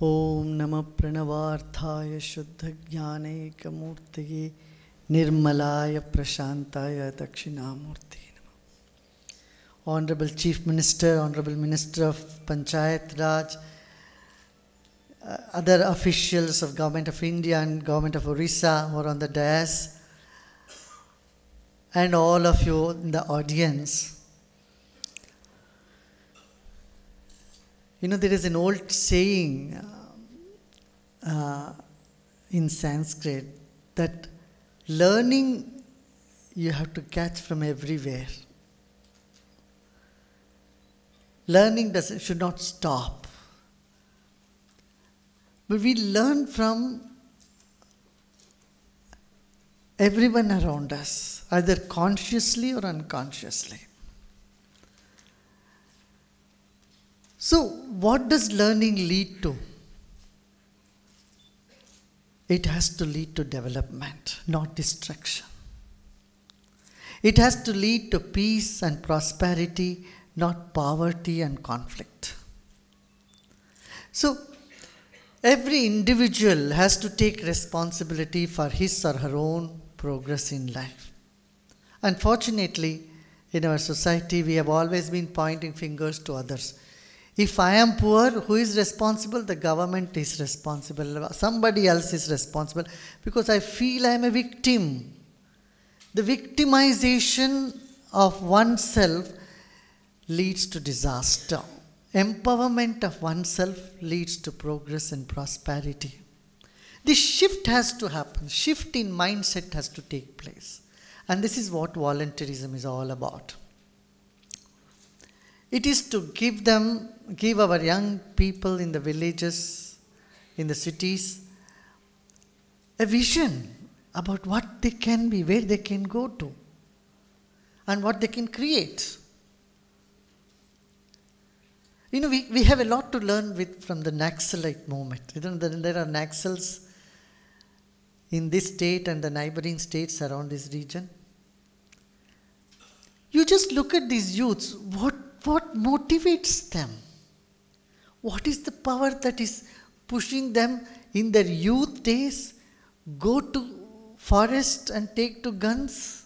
Om Namah Pranavarthaya Shuddha Jnanaekamurtige Nirmalaya Prashantaya Dakshinamurti. Honorable Chief Minister, Honorable Minister of Panchayat Raj, other officials of Government of India and Government of Orissa who are on the dais, and all of you in the audience. You know, there is an old saying in Sanskrit that learning you have to catch from everywhere. Learning should not stop. But we learn from everyone around us, either consciously or unconsciously. So, what does learning lead to? It has to lead to development, not destruction. It has to lead to peace and prosperity, not poverty and conflict. So, every individual has to take responsibility for his or her own progress in life. Unfortunately, in our society, we have always been pointing fingers to others. If I am poor, who is responsible? The government is responsible. Somebody else is responsible because I feel I am a victim. The victimization of oneself leads to disaster. Empowerment of oneself leads to progress and prosperity. This shift has to happen. Shift in mindset has to take place. And this is what volunteerism is all about. It is to give our young people in the villages, in the cities, a vision about what they can be, where they can go to, and what they can create. You know, we have a lot to learn from the Naxalite movement. You know, there are Naxals in this state and the neighboring states around this region. You just look at these youths. What motivates them? What is the power that is pushing them in their youth days? Go to forest and take to guns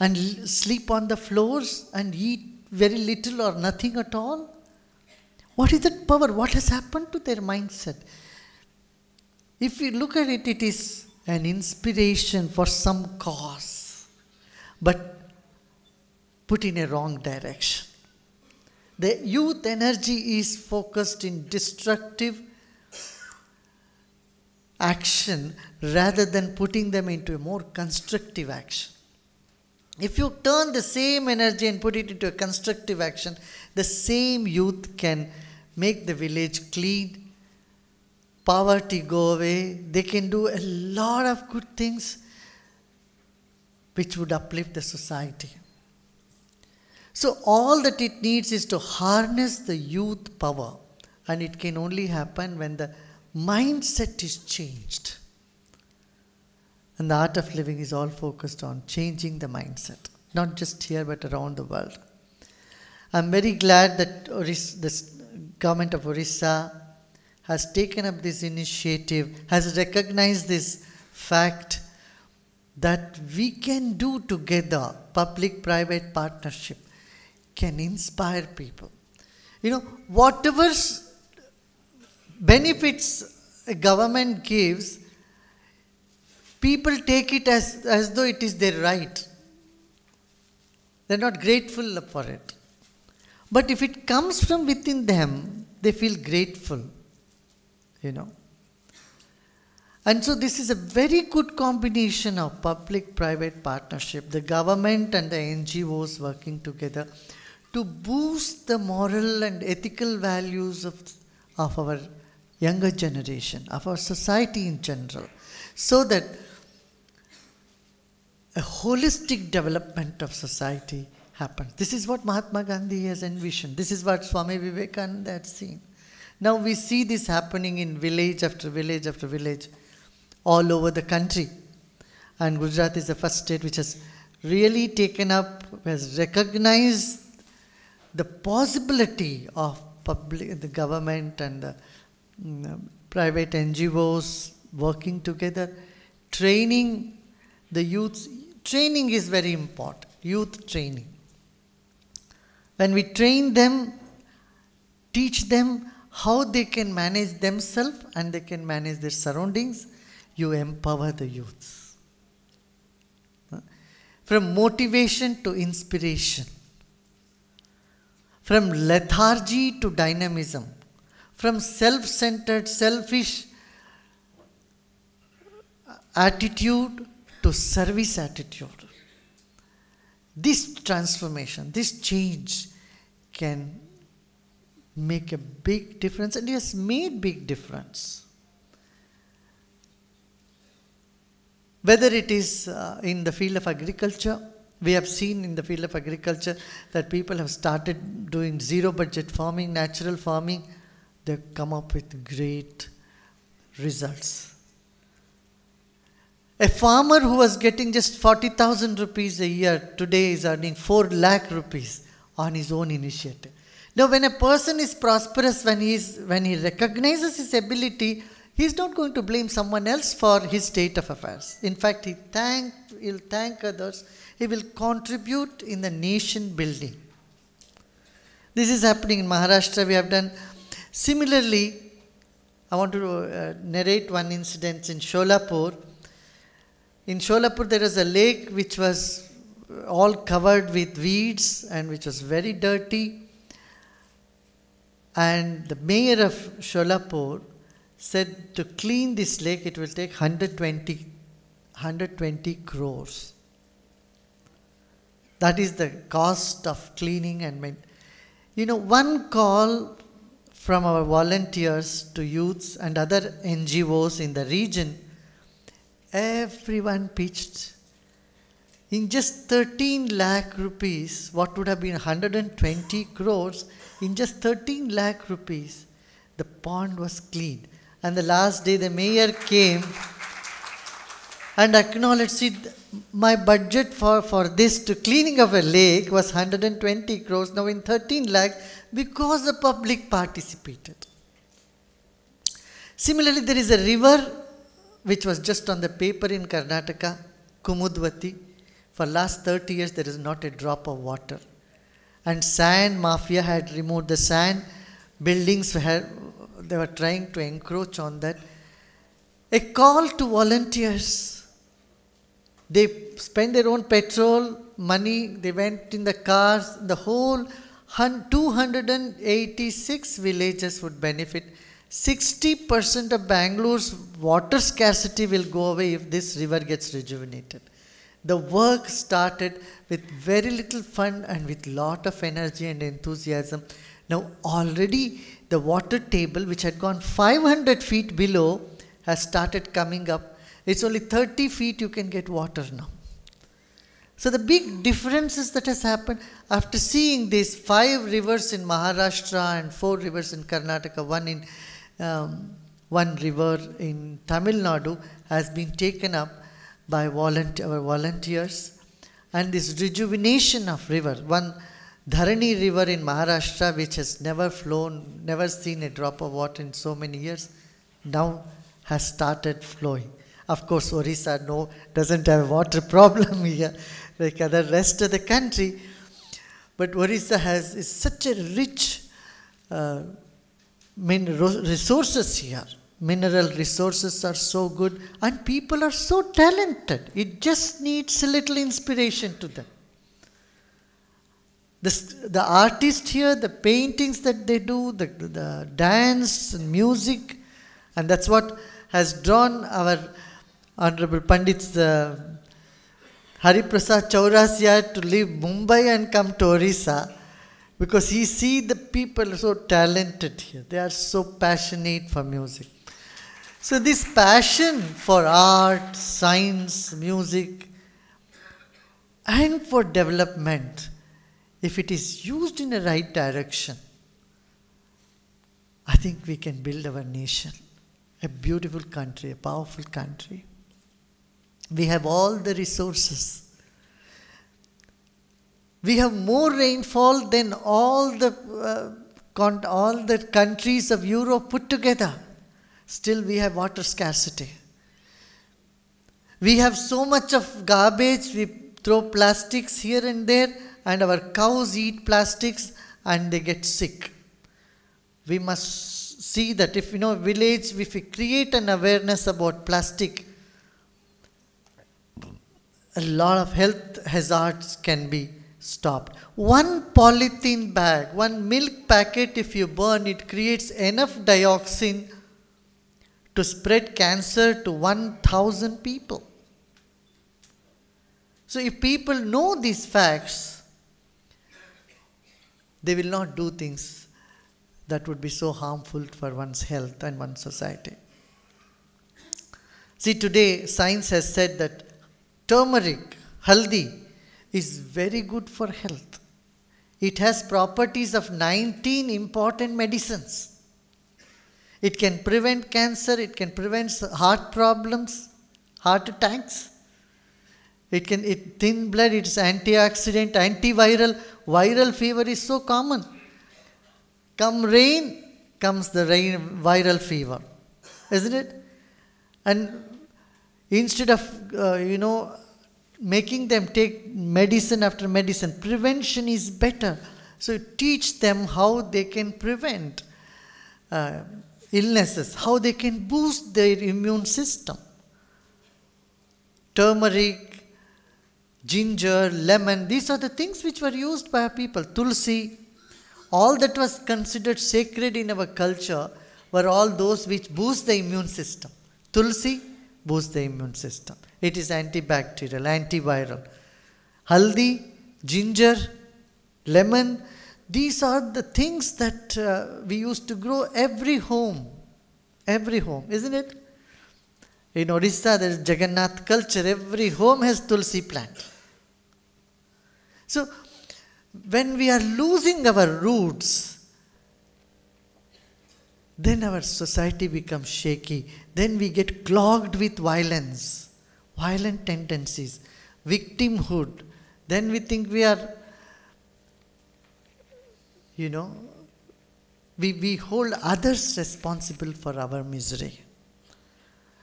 and sleep on the floors and eat very little or nothing at all? What is that power? What has happened to their mindset? If you look at it, it is an inspiration for some cause, but put in a wrong direction. The youth energy is focused in destructive action rather than putting them into a more constructive action. If you turn the same energy and put it into a constructive action, the same youth can make the village clean, poverty go away. They can do a lot of good things which would uplift the society. So all that it needs is to harness the youth power, and it can only happen when the mindset is changed. And the art of living is all focused on changing the mindset, not just here but around the world. I'm very glad that the government of Orissa has taken up this initiative, has recognized this fact that we can do together, public-private partnership can inspire people. You know, whatever benefits a government gives, people take it as though it is their right. They're not grateful for it. But if it comes from within them, they feel grateful, you know. And so this is a very good combination of public-private partnership, the government and the NGOs working together to boost the moral and ethical values of our younger generation, of our society in general, so that a holistic development of society happens. This is what Mahatma Gandhi has envisioned. This is what Swami Vivekananda had seen. Now we see this happening in village after village after village all over the country. And Gujarat is the first state which has really taken up, has recognized the possibility of the government and the private NGOs working together, training the youths. Training is very important, youth training. When we train them, teach them how they can manage themselves and they can manage their surroundings, you empower the youths. From motivation to inspiration, from lethargy to dynamism, from self-centered, selfish attitude to service attitude. This transformation, this change can make a big difference, and it has made big difference. Whether it is in the field of agriculture, we have seen in the field of agriculture that people have started doing zero budget farming, natural farming. They've come up with great results. A farmer who was getting just 40,000 rupees a year today is earning 4 lakh rupees on his own initiative. Now, when a person is prosperous, when he recognizes his ability, he is not going to blame someone else for his state of affairs. In fact, he'll thank others. He will contribute in the nation building. This is happening in Maharashtra. We have done. Similarly, I want to narrate one incident in Sholapur. In Sholapur, there is a lake which was all covered with weeds and which was very dirty. And the mayor of Sholapur said to clean this lake, it will take 120 crores. That is the cost of cleaning and one call from our volunteers to youths and other NGOs in the region, everyone pitched. In just 13 lakh rupees, what would have been 120 crores, in just 13 lakh rupees, the pond was cleaned. And the last day the mayor came and acknowledged it. My budget for this to cleaning of a lake was 120 crores, now in 13 lakhs, because the public participated. Similarly, there is a river which was just on the paper in Karnataka, Kumudvati. For last 30 years, there is not a drop of water. And sand mafia had removed the sand. Buildings, they were trying to encroach on that. A call to volunteers. They spent their own petrol, money. They went in the cars. The whole 286 villages would benefit. 60% of Bangalore's water scarcity will go away if this river gets rejuvenated. The work started with very little fund and with lot of energy and enthusiasm. Now already the water table, which had gone 500 feet below, has started coming up. It's only 30 feet you can get water now. So the big differences that has happened after seeing these 5 rivers in Maharashtra and 4 rivers in Karnataka, one river in Tamil Nadu has been taken up by our volunteers, and this rejuvenation of river, one Dharani river in Maharashtra, which has never flown, never seen a drop of water in so many years, now has started flowing. Of course, Orissa doesn't have a water problem here like other rest of the country, but Orissa is such a rich resources here. Mineral resources are so good and people are so talented. It just needs a little inspiration to them. The artists here, the paintings that they do, the dance and music, and that's what has drawn our Honorable Pandits Hari Prasad Chaurasia to leave Mumbai and come to Orissa, because he sees the people are so talented here. They are so passionate for music. So this passion for art, science, music, and for development, if it is used in the right direction, I think we can build our nation, a beautiful country, a powerful country. We have all the resources. We have more rainfall than all the countries of Europe put together. Still we have water scarcity. We have so much of garbage, we throw plastics here and there, and our cows eat plastics and they get sick. We must see that if village, if we create an awareness about plastic, a lot of health hazards can be stopped. One polythene bag, one milk packet, if you burn, it creates enough dioxin to spread cancer to 1,000 people. So if people know these facts, they will not do things that would be so harmful for one's health and one's society. See, today science has said that turmeric, haldi, is very good for health. It has properties of 19 important medicines. It can prevent cancer, it can prevent heart problems, heart attacks. It thin blood, it's antioxidant, antiviral. Viral fever is so common. Come rain, comes the viral fever, isn't it? And instead of, making them take medicine after medicine, prevention is better. So teach them how they can prevent illnesses, how they can boost their immune system. Turmeric, ginger, lemon, these are the things which were used by our people. Tulsi, all that was considered sacred in our culture were all those which boost the immune system. Tulsi boosts the immune system. It is antibacterial, antiviral. Haldi, ginger, lemon, these are the things that we used to grow every home, isn't it? In Odisha, there is Jagannath culture. Every home has tulsi plant. So, when we are losing our roots, then our society becomes shaky. Then we get clogged with violence, violent tendencies, victimhood. Then we think we are, we hold others responsible for our misery.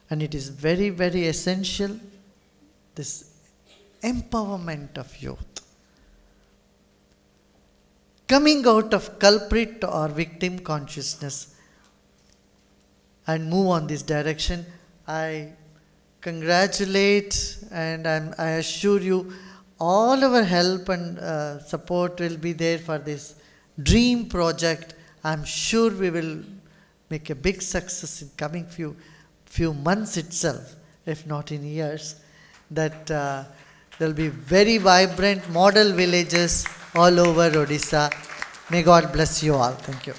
And it is very, very essential, this empowerment of youth. Coming out of culprit or victim consciousness and move on this direction. I congratulate and I assure you all our help and support will be there for this dream project. I'm sure we will make a big success in coming few months itself, if not in years, that there will be very vibrant model villages all over Odisha. May God bless you all. Thank you.